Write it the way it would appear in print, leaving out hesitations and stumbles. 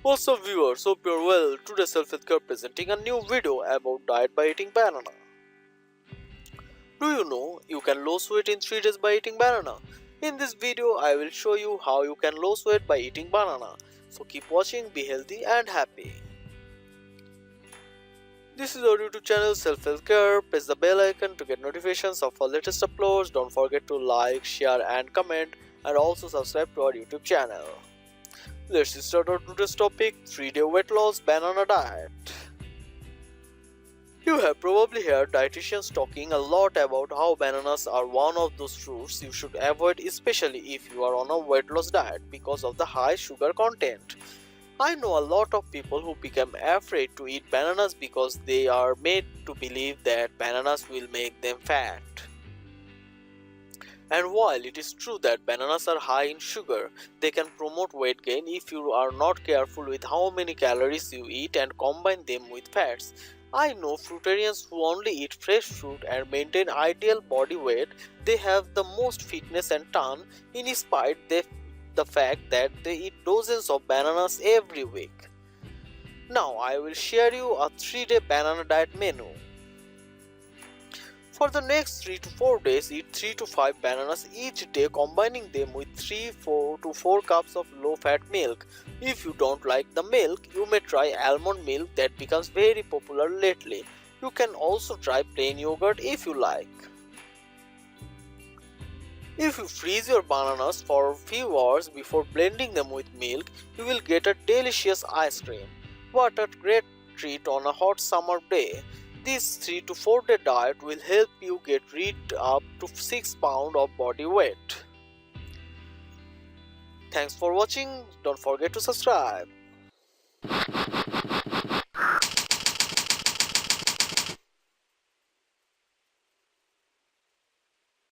What's up viewers, hope you're well. Today Self-Help Care presenting a new video about diet by eating banana. Do you know you can lose weight in 3 days by eating banana? In this video I will show you how you can lose weight by eating banana. So keep watching, be healthy and happy. This is our YouTube channel Self-Help Care. Press the bell icon to get notifications of our latest uploads. Don't forget to like, share and comment, and also subscribe to our YouTube channel. Let's start our today's topic, 3-day weight loss banana diet. You have probably heard dietitians talking a lot about how bananas are one of those fruits you should avoid, especially if you are on a weight loss diet because of the high sugar content. I know a lot of people who become afraid to eat bananas because they are made to believe that bananas will make them fat. And while it is true that bananas are high in sugar, they can promote weight gain if you are not careful with how many calories you eat and combine them with fats. I know fruitarians who only eat fresh fruit and maintain ideal body weight. They have the most fitness and tone in spite the fact that they eat dozens of bananas every week. Now I will share you a 3-day banana diet menu. For the next 3 to 4 days, eat 3 to 5 bananas each day, combining them with 3 to 4 cups of low-fat milk. If you don't like the milk, you may try almond milk that becomes very popular lately. You can also try plain yogurt if you like. If you freeze your bananas for a few hours before blending them with milk, you will get a delicious ice cream. What a great treat on a hot summer day. This 3 to 4 day diet will help you get rid up to 6 pounds of body weight. Thanks for watching. Don't forget to subscribe.